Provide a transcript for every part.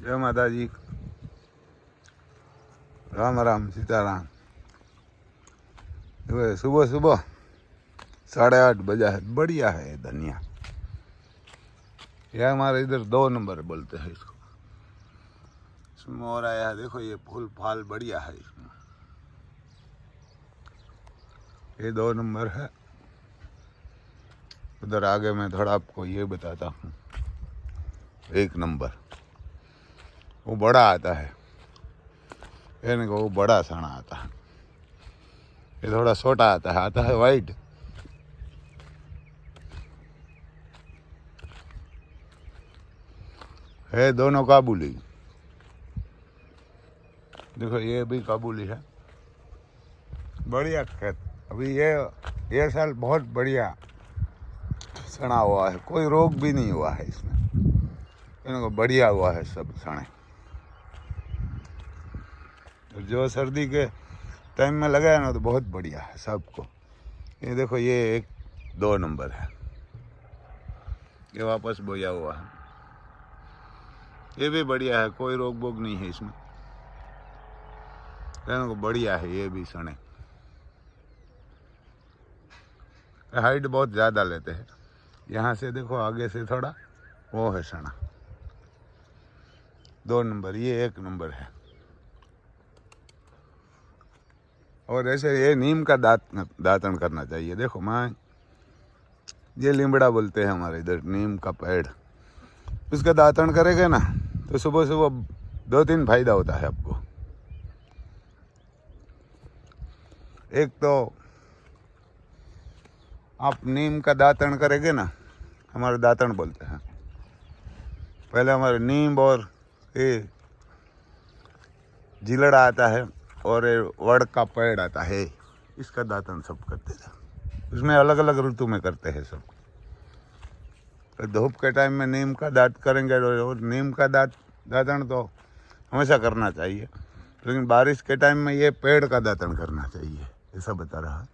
जय माता जी। राम राम सीताराम। सुबह सुबह 8:30 बजा है। बढ़िया है ये धनिया। यह हमारे इधर 2 नंबर बोलते हैं इसको। इसमें और आया है, देखो ये फूल फाल बढ़िया है इसमें। ये 2 नंबर है। उधर आगे मैं थोड़ा आपको ये बताता हूँ। 1 नंबर वो बड़ा आता है, यानी कि वो बड़ा सना आता है। ये थोड़ा छोटा आता है वाइट। है दोनों काबुली। देखो ये भी काबुली है। बढ़िया खेत। अभी ये साल बहुत बढ़िया सना हुआ है, कोई रोग भी नहीं हुआ है इसमें। इनको बढ़िया हुआ है सब सने। तो जो सर्दी के टाइम में लगाया ना तो बहुत बढ़िया है सबको। ये देखो ये 1-2 नंबर है, ये वापस बोया हुआ है। ये भी बढ़िया है, कोई रोग बोग नहीं है इसमें। को बढ़िया है ये भी सने। हाइट बहुत ज़्यादा लेते हैं। यहाँ से देखो आगे से थोड़ा वो है सना। 2 नंबर, ये 1 नंबर है। और ऐसे ये नीम का दातन करना चाहिए। देखो माँ, ये लीमड़ा बोलते हैं हमारे इधर, नीम का पेड़। उसका दातन करेंगे ना तो सुबह सुबह 2-3 फायदा होता है आपको। एक तो आप नीम का दातन करेंगे ना, हमारे दातन बोलते हैं। पहले हमारे नीम और ये जिलड़ा आता है और ये वड़ का पेड़ आता है, इसका दातन सब करते थे। उसमें अलग अलग ऋतु में करते हैं सब। तो धूप के टाइम में नीम का दात करेंगे और नीम का दातन तो हमेशा करना चाहिए, लेकिन बारिश के टाइम में ये पेड़ का दातन करना चाहिए, ऐसा बता रहा।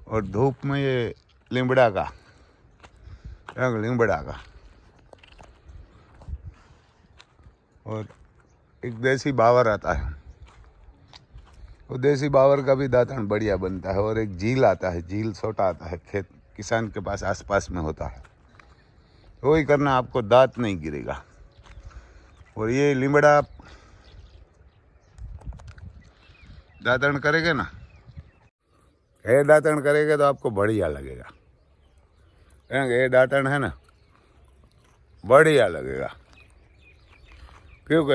और धूप में ये लीमड़ा का और एक देसी बावर आता है, वो देसी बावर का भी दातन बढ़िया बनता है। और एक झील आता है, झील छोटा आता है, खेत किसान के पास आसपास में होता है, वही करना, आपको दांत नहीं गिरेगा। और ये लीमड़ा दातन करेंगे ना, ये दातन करेंगे तो आपको बढ़िया लगेगा। ये दातन है ना, बढ़िया लगेगा। क्योंकि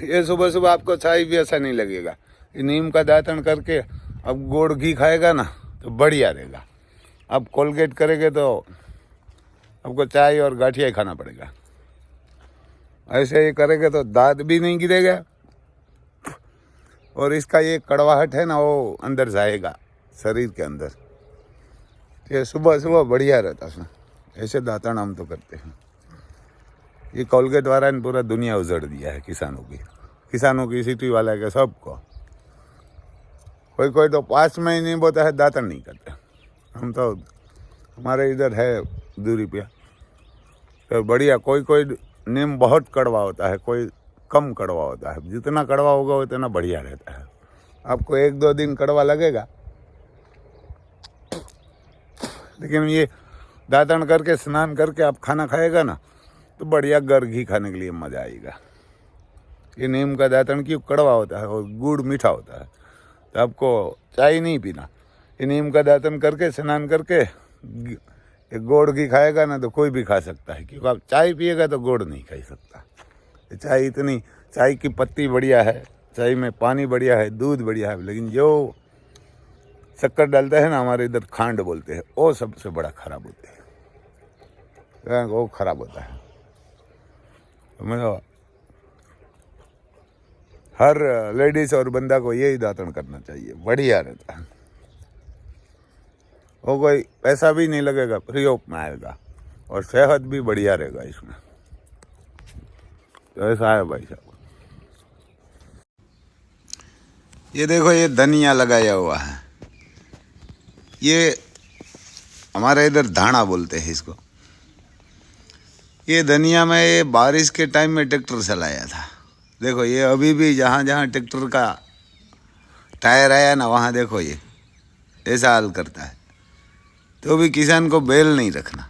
ये सुबह सुबह आपको चाय भी ऐसा नहीं लगेगा। ये नीम का दातन करके अब गुड़ घी खाएगा ना तो बढ़िया रहेगा। अब कोलगेट करेंगे तो आपको चाय और गाठिया ही खाना पड़ेगा। ऐसे ही करेंगे तो दांत भी नहीं गिरेगा और इसका ये कड़वाहट है ना वो अंदर जाएगा शरीर के अंदर। ये सुबह सुबह बढ़िया रहता है। ऐसे दातन हम तो करते हैं। ये कोलगेट वाला ने पूरा दुनिया उजड़ दिया है किसानों की सिटी वाला के सबको। कोई तो पास में ही नहीं बोता है, दातन नहीं करते। हम तो हमारे इधर है दूरी पे तो बढ़िया। कोई नीम बहुत कड़वा होता है, कोई कम कड़वा होता है। जितना कड़वा होगा उतना बढ़िया रहता है। आपको 1-2 दिन कड़वा लगेगा, लेकिन ये दातन करके स्नान करके आप खाना खाएगा ना तो बढ़िया गर घी खाने के लिए मज़ा आएगा। ये नीम का दातन क्यों कड़वा होता है और गुड़ मीठा होता है, तो आपको चाय नहीं पीना। ये नीम का दातन करके स्नान करके एक गुड़ घी खाएगा ना तो कोई भी खा सकता है, क्योंकि आप चाय पिएगा तो गुड़ नहीं खा सकता। चाय की पत्ती बढ़िया है, चाय में पानी बढ़िया है, दूध बढ़िया है, लेकिन जो शक्कर डालते हैं ना, हमारे इधर खांड बोलते हैं, वो सबसे बड़ा खराब होते हैं। वो खराब होता है। तो मैं हर लेडीज और बंदा को यही दातन करना चाहिए, बढ़िया रहता है। वो कोई पैसा भी नहीं लगेगा, फ्री ऑफ में आएगा और सेहत भी बढ़िया रहेगा इसमें। तो ऐसा है भाई साहब। ये देखो ये धनिया लगाया हुआ है। ये हमारे इधर धाना बोलते हैं इसको। ये धनिया में ये बारिश के टाइम में ट्रैक्टर चलाया था। देखो ये अभी भी जहाँ जहाँ ट्रैक्टर का टायर आया ना वहाँ देखो ये ऐसा हाल करता है। तो भी किसान को बैल नहीं रखना,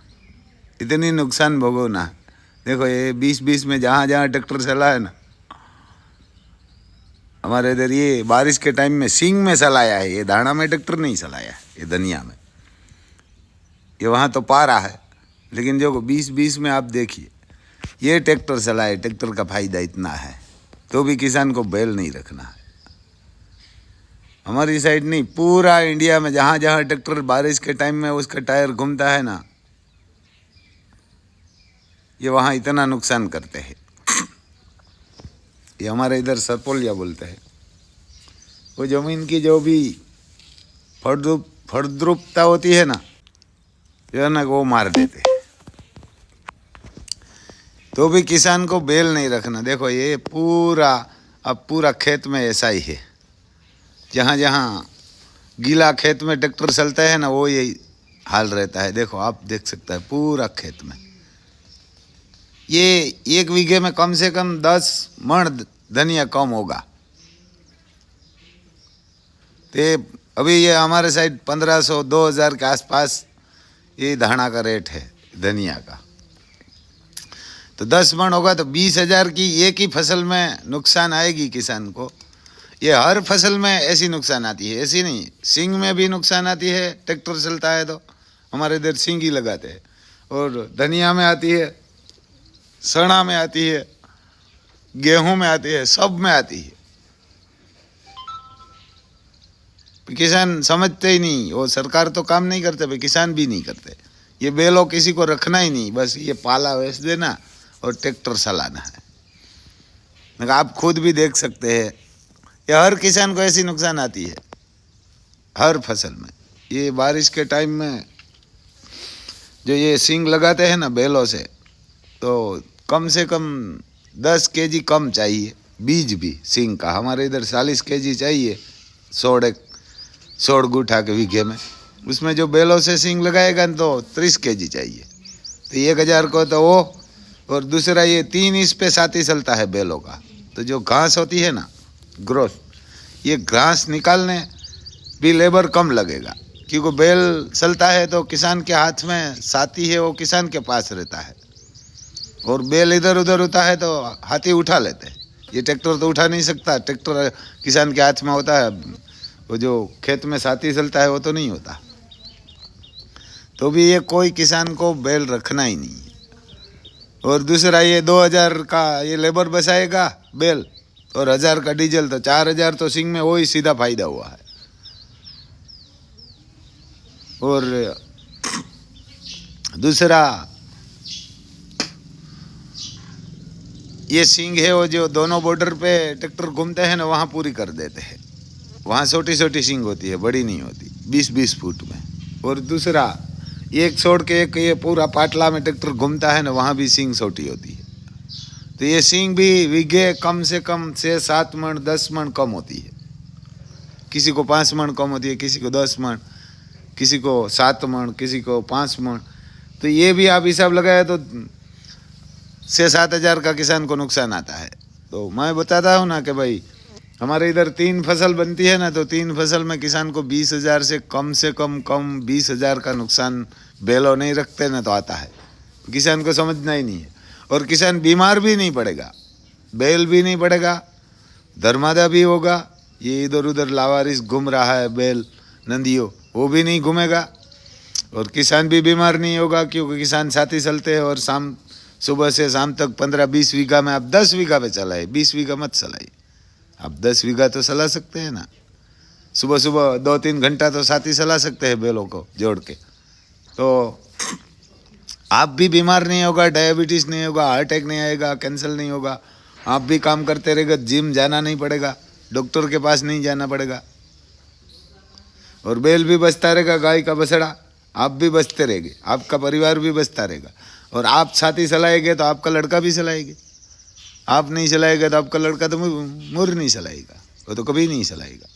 इतनी नुकसान भोगना। देखो ये 20-20 में जहाँ जहाँ ट्रैक्टर चला है ना, हमारे इधर ये बारिश के टाइम में सिंग में चलाया है। ये धाना में ट्रैक्टर नहीं चलाया, ये धनिया में। ये वहाँ तो पा रहा है, लेकिन जो 20-20 में आप देखिए ये ट्रैक्टर चलाए। ट्रैक्टर का फायदा इतना है तो भी किसान को बैल नहीं रखना है। हमारी साइड नहीं, पूरा इंडिया में जहाँ जहाँ ट्रैक्टर बारिश के टाइम में उसका टायर घूमता है ना, ये वहाँ इतना नुकसान करते हैं। ये हमारे इधर सरपोलिया बोलते हैं। वो ज़मीन की जो भी फलद्रुपता होती है ना, जो है ना, वो मार देते हैं। तो भी किसान को बैल नहीं रखना। देखो ये पूरा, अब पूरा खेत में ऐसा ही है। जहाँ जहाँ गीला खेत में ट्रैक्टर चलता है ना, वो यही हाल रहता है। देखो आप देख सकते हैं पूरा खेत में। ये 1 बीघे में कम से कम 10 मण धनिया कम होगा। तो अभी ये हमारे साइड 1500-2000 के आसपास ये धाना का रेट है धनिया का। तो 10 मण होगा तो 20,000 की एक ही फसल में नुकसान आएगी किसान को। ये हर फसल में ऐसी नुकसान आती है, ऐसी नहीं। सिंग में भी नुकसान आती है, ट्रैक्टर चलता है तो हमारे इधर सिंग ही लगाते हैं। और धनिया में आती है, सणा में आती है, गेहूं में आती है, सब में आती है। किसान समझते ही नहीं। वो सरकार तो काम नहीं करते भाई, किसान भी नहीं करते। ये बैलों किसी को रखना ही नहीं, बस ये पाला बेच देना और ट्रैक्टर चलाना है। आप खुद भी देख सकते हैं, ये हर किसान को ऐसी नुकसान आती है हर फसल में। ये बारिश के टाइम में जो ये सिंग लगाते हैं ना बैलों से, तो कम से कम 10 केजी कम चाहिए बीज भी सिंग का। हमारे इधर 40 केजी चाहिए 100 गुठा के बीघे में। उसमें जो बैलों से सिंग लगाएगा तो 30 केजी चाहिए। तो 1000 को तो वो, और दूसरा ये 3 इंच पे साथी चलता है बैलों का। तो जो घास होती है ना, ग्रोथ, ये घास निकालने भी लेबर कम लगेगा, क्योंकि बैल चलता है तो किसान के हाथ में साथी है, वो किसान के पास रहता है। और बैल इधर उधर होता है तो हाथी उठा लेते हैं। ये ट्रैक्टर तो उठा नहीं सकता, ट्रैक्टर किसान के हाथ में होता है। वो जो खेत में साथी चलता है वो तो नहीं होता। तो भी ये कोई किसान को बैल रखना ही नहीं है। और दूसरा ये 2000 का ये लेबर बचाएगा बैल, और 1000 का डीजल, तो 4000 तो सिंग में वही सीधा फायदा हुआ है। और दूसरा ये सिंग है, वो जो दोनों बॉर्डर पे ट्रैक्टर घूमते हैं ना, वहाँ पूरी कर देते हैं। वहाँ छोटी छोटी सिंग होती है, बड़ी नहीं होती, 20-20 फुट में। और दूसरा एक छोड़ के एक ये पूरा पाटला में ट्रैक्टर घूमता है ना, वहाँ भी सिंग छोटी होती है। तो ये सिंग भी बीघे कम से कम 6-7 मण 10 मण कम होती है। किसी को 5 मण कम होती है, किसी को 10 मण, किसी को 7 मण, किसी को 5 मण। तो ये भी आप हिसाब लगाए तो 6-7 हज़ार का किसान को नुकसान आता है। तो मैं बताता हूँ ना कि भाई हमारे इधर 3 फसल बनती है ना, तो 3 फसल में किसान को 20,000 से कम 20,000 का नुकसान बैलों नहीं रखते ना तो आता है। किसान को समझना ही नहीं है। और किसान बीमार भी नहीं पड़ेगा, बैल भी नहीं पड़ेगा, धर्मादा भी होगा। ये इधर उधर लावारिस घूम रहा है बैल नंदियों, वो भी नहीं घूमेगा। और किसान भी बीमार नहीं होगा, क्योंकि किसान साथी चलते हैं। और सुबह से शाम तक 15-20 बीघा में आप 10 बीघा पे चलाए, 20 बीघा मत चलाइए। आप 10 बीघा तो चला सकते हैं ना। सुबह सुबह 2-3 घंटा तो साथी चला सकते हैं बैलों को जोड़ के। तो आप भी बीमार नहीं होगा, डायबिटीज़ नहीं होगा, हार्ट अटैक नहीं आएगा, कैंसर नहीं होगा। आप भी काम करते रहेगा, जिम जाना नहीं पड़ेगा, डॉक्टर के पास नहीं जाना पड़ेगा। और बैल भी बचता रहेगा, गाय का बछड़ा, आप भी बचते रहेंगे, आपका परिवार भी बचता रहेगा। और आप साथी चलाएंगे तो आपका लड़का भी चलाएंगे। आप नहीं चलाएगा तो आपका लड़का तो मुर नहीं चलाएगा, वो तो कभी नहीं चलाएगा।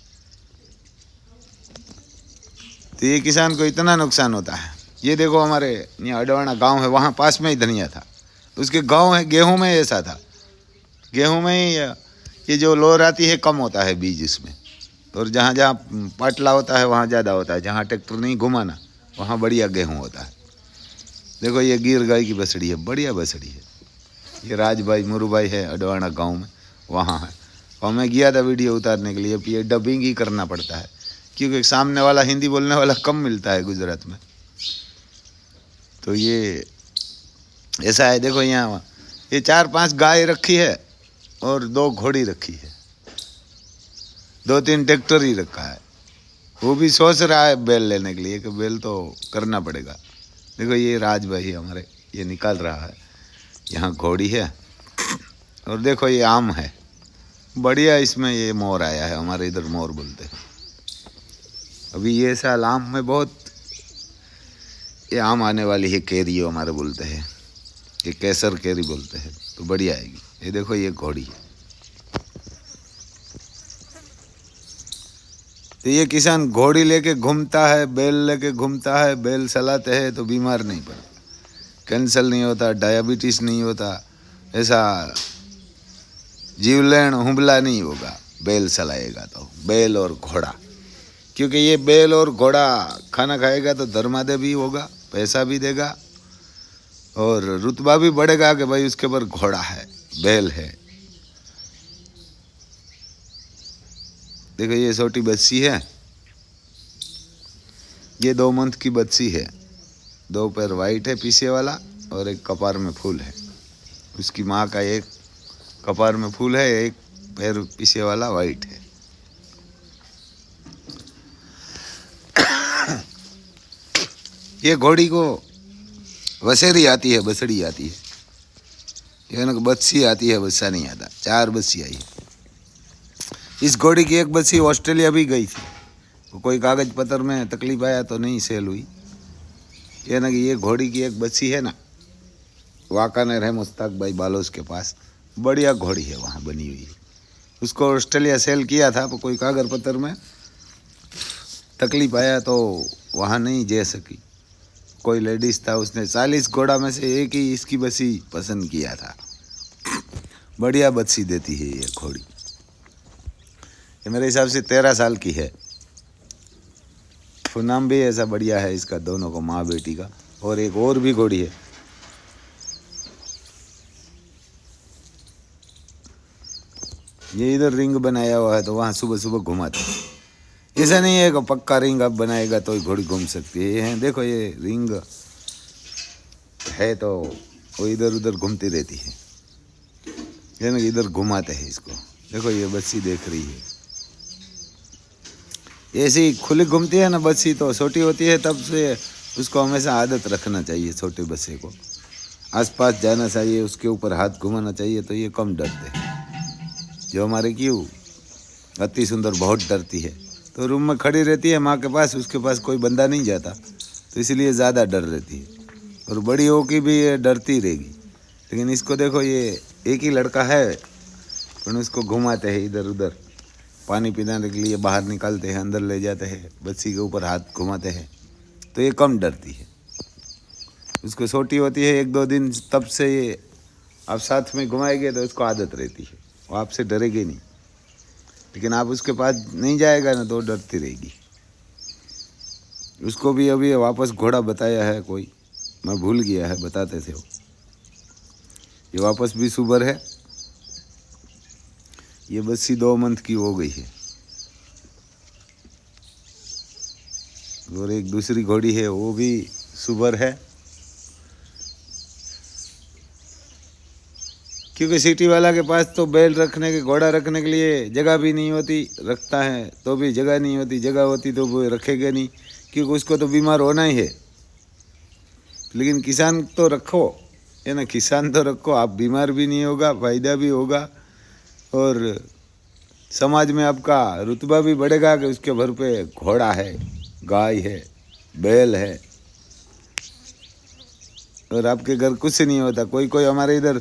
तो ये किसान को इतना नुकसान होता है। ये देखो हमारे यहाँ अडवाणा गांव है, वहाँ पास में ही धनिया था, उसके गांव है। गेहूं में ऐसा था, गेहूं में ही ये जो लोर आती है कम होता है बीज इसमें, और जहाँ जहाँ पाटला होता है वहाँ ज़्यादा होता है, जहाँ ट्रैक्टर नहीं घुमाना वहाँ बढ़िया गेहूँ होता है। देखो ये गिर गाय की बछड़ी है, बढ़िया बछड़ी है। ये राज भाई मुरू भाई है अडवाणा गांव में, वहाँ है। और मैं गया था वीडियो उतारने के लिए, ये डबिंग ही करना पड़ता है क्योंकि सामने वाला हिंदी बोलने वाला कम मिलता है गुजरात में। तो ये ऐसा है। देखो यहाँ ये 4-5 गाय रखी है और 2 घोड़ी रखी है, 2-3 ट्रैक्टर ही रखा है। वो भी सोच रहा है बैल लेने के लिए कि बैल तो करना पड़ेगा। देखो ये राज भाई हमारे, ये निकाल रहा है। यहाँ घोड़ी है और देखो ये आम है बढ़िया, इसमें ये मोर आया है, हमारे इधर मोर बोलते हैं। अभी ये साल आम में बहुत ये आम आने वाली है, केरी हमारे बोलते हैं, ये केसर केरी बोलते हैं, तो बढ़िया आएगी। ये देखो ये घोड़ी है। तो ये किसान घोड़ी लेके घूमता है, बैल लेके घूमता है, बैल चलाते हैं तो बीमार नहीं पड़ता, कैंसर नहीं होता, डायबिटीज़ नहीं होता, ऐसा जीवलेण हुबला नहीं होगा बैल चलाएगा तो। बैल और घोड़ा, क्योंकि ये बैल और घोड़ा खाना खाएगा तो धर्मादय भी होगा, पैसा भी देगा और रुतबा भी बढ़ेगा कि भाई उसके ऊपर घोड़ा है, बैल है। देखो ये छोटी बच्ची है, ये 2 मंथ की बच्ची है, 2 पैर वाइट है पीछे वाला और एक कपार में फूल है। उसकी माँ का एक कपार में फूल है, एक पैर पीछे वाला वाइट है। ये घोड़ी को वसेरी आती है, बछड़ी आती है, ये ना बच्ची आती है, बच्चा नहीं आता। 4 बच्ची आई है। इस घोड़ी की एक बच्ची ऑस्ट्रेलिया भी गई थी, तो कोई कागज पत्र में तकलीफ आया तो नहीं सेल हुई। ये ना कि ये घोड़ी की एक बच्ची है ना, वाकानेर है मुश्ताक भाई बालोस के पास, बढ़िया घोड़ी है वहाँ बनी हुई। उसको ऑस्ट्रेलिया सेल किया था, तो कोई कागज पत्र में तकलीफ आया तो वहाँ नहीं जा सकी। कोई लेडीज़ था, उसने 40 घोड़ा में से एक ही इसकी बच्ची पसंद किया था। बढ़िया बच्ची देती है ये घोड़ी। ये मेरे हिसाब से 13 साल की है। नाम भी ऐसा बढ़िया है इसका, दोनों को, माँ बेटी का। और एक और भी घोड़ी है, ये इधर रिंग बनाया हुआ है तो वहाँ सुबह सुबह घुमाते हैं। ऐसा नहीं है कि पक्का रिंग अब बनाएगा तो ही घोड़ी घूम सकती है। ये है देखो, ये रिंग है तो वो इधर उधर घूमती रहती है, ये ना इधर घुमाते हैं इसको। देखो ये बच्ची देख रही है, ऐसी खुली घूमती है ना बच्ची, तो छोटी होती है तब से उसको हमेशा आदत रखना चाहिए। छोटे बच्चे को आसपास जाना चाहिए, उसके ऊपर हाथ घुमाना चाहिए, तो ये कम डरते हैं। जो हमारे क्यों अति सुंदर बहुत डरती है, तो रूम में खड़ी रहती है माँ के पास, उसके पास कोई बंदा नहीं जाता, तो इसलिए ज़्यादा डर रहती है। और बड़ी हो की भी ये डरती रहेगी। लेकिन इसको देखो, ये एक ही लड़का है, पर उसको घुमाते हैं इधर उधर, पानी पिलाने के लिए बाहर निकालते हैं, अंदर ले जाते हैं, बच्ची के ऊपर हाथ घुमाते हैं, तो ये कम डरती है। उसको छोटी होती है 1-2 दिन, तब से ये आप साथ में घुमाएंगे तो उसको आदत रहती है, वो आपसे डरेगी नहीं। लेकिन आप उसके पास नहीं जाएगा ना तो डरती रहेगी। उसको भी अभी वापस घोड़ा बताया है कोई, मैं भूल गया है, बताते थे वो। ये वापस भी सुबर है। ये बच्ची 2 मंथ की हो गई है। और एक दूसरी घोड़ी है, वो भी सुबर है। क्योंकि सिटी वाला के पास तो बैल रखने के, घोड़ा रखने के लिए जगह भी नहीं होती, रखता है तो भी जगह नहीं होती, जगह होती तो वो रखेगा नहीं, क्योंकि उसको तो बीमार होना ही है। लेकिन किसान तो रखो, है ना, किसान तो रखो, आप बीमार भी नहीं होगा, फायदा भी होगा, और समाज में आपका रुतबा भी बढ़ेगा कि उसके घर पे घोड़ा है, गाय है, बैल है। और आपके घर कुछ नहीं होता। कोई कोई हमारे इधर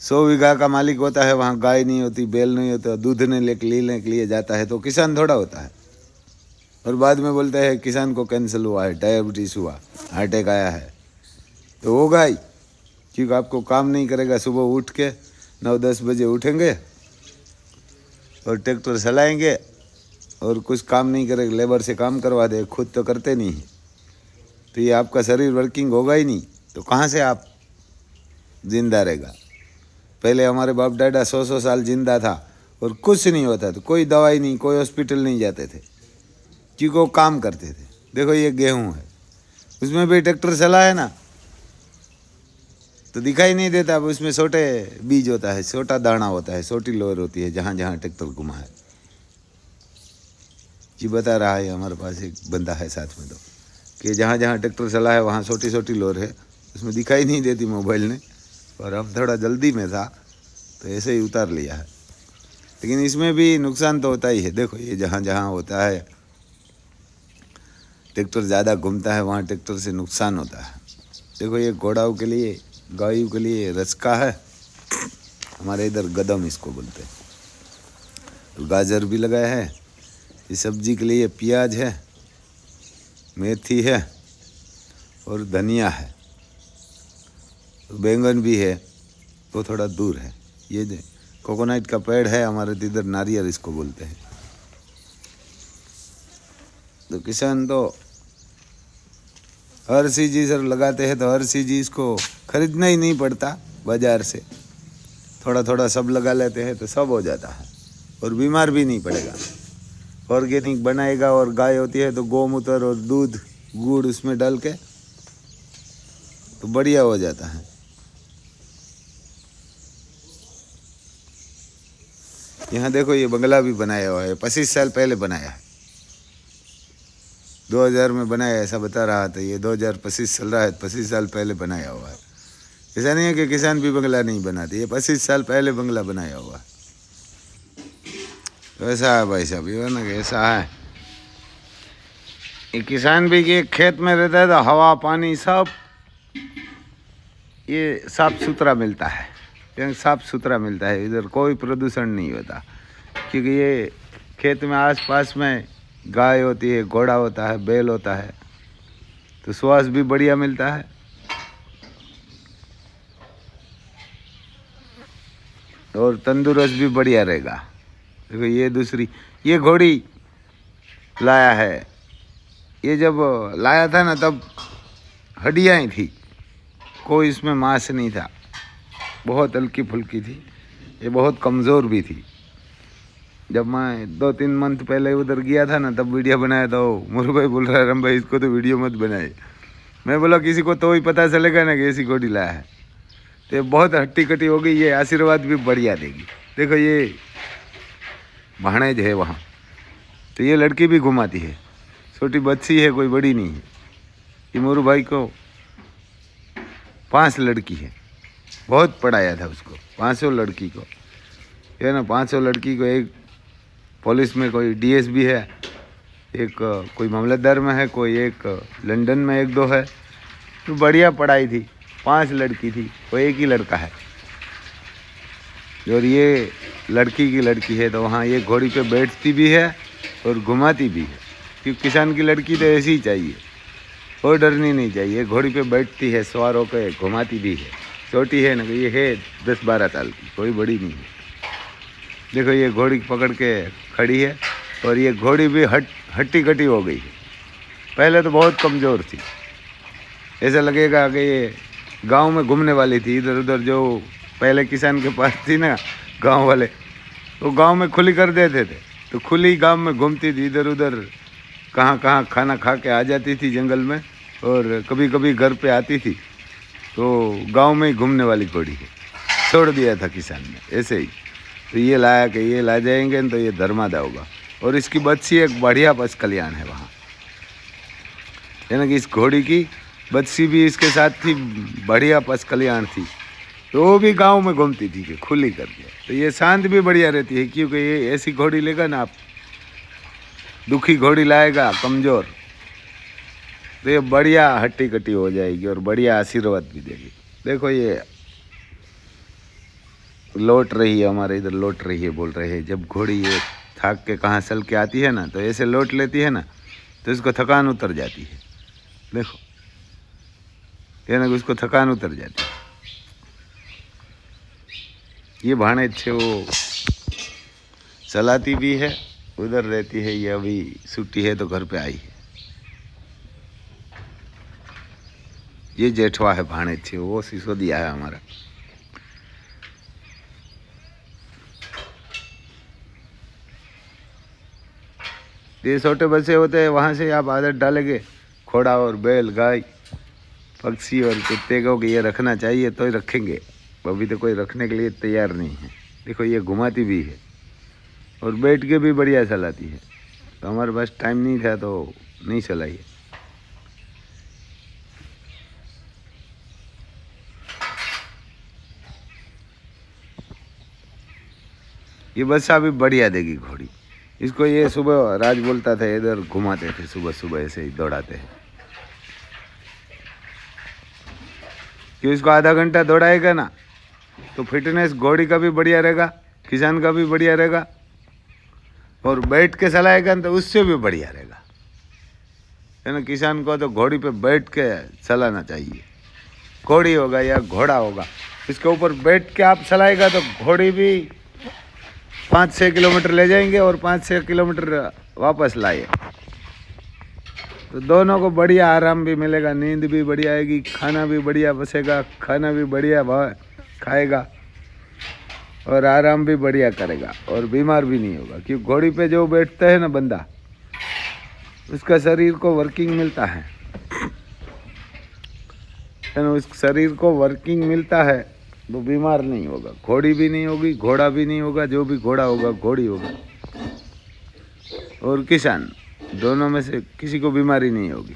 100 बीघा का मालिक होता है, वहाँ गाय नहीं होती, बैल नहीं होता, दूध ने लेने के लिए जाता है, तो किसान थोड़ा होता है। और बाद में बोलते हैं किसान को कैंसिल हुआ है, डायबिटीज़ हुआ, हार्ट अटैक आया है। तो होगा ही, क्योंकि आपको काम नहीं करेगा। सुबह उठ के 9-10 बजे उठेंगे और ट्रैक्टर चलाएंगे और कुछ काम नहीं करेगा, लेबर से काम करवा दे, खुद तो करते नहीं हैं, तो ये आपका शरीर वर्किंग होगा ही नहीं, तो कहाँ से आप जिंदा रहेगा। पहले हमारे बाप दादा 100-100 साल जिंदा था और कुछ नहीं होता था, कोई दवाई नहीं, कोई हॉस्पिटल नहीं जाते थे, क्योंकि वो काम करते थे। देखो ये गेहूं है, उसमें भी ट्रैक्टर चला है ना, तो दिखाई नहीं देता। अब उसमें छोटे बीज होता है, छोटा दाना होता है, छोटी लोर होती है, जहाँ जहाँ ट्रैक्टर घुमा है। जी बता रहा है, हमारे पास एक बंदा है साथ में, तो कि जहाँ जहाँ ट्रैक्टर चला है वहाँ छोटी छोटी लोर है, उसमें दिखाई नहीं देती मोबाइल ने, और अब थोड़ा जल्दी में था तो ऐसे ही उतार लिया है। लेकिन इसमें भी नुकसान तो होता ही है। देखो ये जहाँ जहाँ होता है, ट्रैक्टर ज़्यादा घूमता है, वहाँ ट्रैक्टर से नुकसान होता है। देखो ये घोड़ाओं के लिए, गायों के लिए रचका है, हमारे इधर गदम इसको बोलते हैं। तो गाजर भी लगाया है, ये सब्जी के लिए प्याज है, मेथी है और धनिया है, तो बैंगन भी है, वो थोड़ा दूर है। ये जो कोकोनट का पेड़ है हमारे इधर, नारियल इसको बोलते हैं। तो किसान तो हर चीज़ सर लगाते हैं, तो हर चीज़ इसको खरीदना ही नहीं पड़ता बाज़ार से, थोड़ा थोड़ा सब लगा लेते हैं तो सब हो जाता है, और बीमार भी नहीं पड़ेगा। ऑर्गेनिक बनाएगा, और गाय होती है तो गौमूत्र और दूध गुड़ उसमें डाल के तो बढ़िया हो जाता है। यहाँ देखो ये बंगला भी बनाया हुआ है, 25 साल पहले बनाया है, 2000 में बनाया, ऐसा बता रहा था। ये 2025 चल रहा है, 25 साल पहले बनाया हुआ है। ऐसा नहीं है कि किसान भी बंगला नहीं बनाते, ये 25 साल पहले बंगला बनाया हुआ है। तो ऐसा है भाई साहब, ये ना कि ऐसा है। ये किसान भी के खेत में रहता है तो हवा पानी सब ये साफ सुथरा मिलता है, यहाँ साफ सुथरा मिलता है, इधर कोई प्रदूषण नहीं होता, क्योंकि ये खेत में आसपास में गाय होती है, घोड़ा होता है, बैल होता है, तो श्वास भी बढ़िया मिलता है। और तंदुरुस्त भी बढ़िया रहेगा। देखो ये दूसरी, ये घोड़ी लाया है, ये जब लाया था ना तब हड्डियाँ ही थी, कोई इसमें मांस नहीं था, बहुत हल्की फुल्की थी, ये बहुत कमज़ोर भी थी। जब मैं 2-3 मंथ पहले उधर गया था ना, तब वीडियो बनाया था, मुरु भाई बोल रहा है, राम भाई इसको तो वीडियो मत बनाए। मैं बोला किसी को तो ही पता चलेगा ना कि ऐसी घोड़ी लाया है। तो ये बहुत हट्टी कटी हो गई, ये आशीर्वाद भी बढ़िया देगी। देखो ये भाणेज है वहाँ, तो ये लड़की भी घुमाती है, छोटी बच्ची है, कोई बड़ी नहीं है। ये मोरू भाई को 5 लड़की है, बहुत पढ़ाया था उसको, 500 लड़की को, ये ना 500 लड़की को। एक पुलिस में कोई डीएसपी है, एक कोई मामलतदार में है, कोई एक लंदन में 1-2 है, तो बढ़िया पढ़ाई थी। 5 लड़की थी, कोई एक ही लड़का है। और ये लड़की की लड़की है, तो वहाँ ये घोड़ी पे बैठती भी है और घुमाती भी है, क्योंकि किसान की लड़की तो ऐसी ही चाहिए, कोई डरनी नहीं चाहिए। घोड़ी पे बैठती है, सवार होकर घुमाती भी है। छोटी है ना, ये है 10-12 साल की, कोई बड़ी नहीं है। देखो ये घोड़ी पकड़ के खड़ी है, और ये घोड़ी भी हट्टी कटी हो गई है। पहले तो बहुत कमज़ोर थी, ऐसा लगेगा कि ये गांव में घूमने वाली थी। इधर उधर जो पहले किसान के पास थी ना गांव वाले, तो गांव में खुली कर देते थे, तो खुली गांव में घूमती थी, इधर उधर कहाँ कहाँ खाना खा के आ जाती थी जंगल में, और कभी कभी घर पे आती थी। तो गांव में ही घूमने वाली घोड़ी है, छोड़ दिया था किसान ने ऐसे ही। तो ये लाया कि ये ला जाएंगे तो ये धर्मादा होगा। और इसकी बच्ची एक बढ़िया पशु कल्याण है वहाँ, यानी कि इस घोड़ी की बच्ची भी इसके साथ थी, बढ़िया पशु कल्याण थी, तो वो भी गांव में घूमती थी कि खुली करके। तो ये शांत भी बढ़िया रहती है, क्योंकि ये ऐसी घोड़ी लेगा ना आप, दुखी घोड़ी लाएगा कमज़ोर, तो ये बढ़िया हट्टी कट्टी हो जाएगी और बढ़िया आशीर्वाद भी देगी। देखो ये लौट रही है, हमारे इधर लौट रही है बोल रहे हैं। जब घोड़ी ये थाक के कहाँ चल के आती है ना, तो ऐसे लौट लेती है ना, तो इसको थकान उतर जाती है। देखो यानी कि उसको थकान उतर जाती है। ये भाड़े अच्छे वो चलाती भी है, उधर रहती है। ये अभी छुट्टी है तो घर पे आई है। ये जेठवा है भाड़े अच्छे, वो सिसोदिया है हमारा। ये छोटे बच्चे होते हैं, वहाँ से आप आदत डालेंगे घोड़ा और बैल, गाय, पक्षी और कुत्ते को कि ये रखना चाहिए तो ही रखेंगे। अभी तो कोई रखने के लिए तैयार नहीं है। देखो ये घुमाती भी है और बैठ के भी बढ़िया चलाती है। तो हमारे पास टाइम नहीं था तो नहीं चलाई। ये बच्चा भी बढ़िया देगी घोड़ी। इसको ये सुबह राज बोलता था, इधर घुमाते थे सुबह सुबह, ऐसे ही दौड़ाते हैं कि इसको आधा घंटा दौड़ाएगा ना तो फिटनेस घोड़ी का भी बढ़िया रहेगा, किसान का भी बढ़िया रहेगा, और बैठ के चलाएगा तो उससे भी बढ़िया रहेगा। है ना, किसान को तो घोड़ी पे बैठ के चलाना चाहिए। घोड़ी होगा या घोड़ा होगा, इसके ऊपर बैठ के आप चलाएगा तो घोड़ी भी 5-6 किलोमीटर ले जाएंगे और 5-6 किलोमीटर वापस लाए। तो दोनों को बढ़िया आराम भी मिलेगा, नींद भी बढ़िया आएगी, खाना भी बढ़िया बसेगा, खाना भी बढ़िया खाएगा और आराम भी बढ़िया करेगा और बीमार भी नहीं होगा। क्योंकि घोड़ी पे जो बैठता है ना बंदा, उसका शरीर को वर्किंग मिलता है ना, उस शरीर को वर्किंग मिलता है तो बीमार नहीं होगा। घोड़ी भी नहीं होगी, घोड़ा भी नहीं होगा, जो भी घोड़ा होगा घोड़ी होगा, और किसान, दोनों में से किसी को बीमारी नहीं होगी।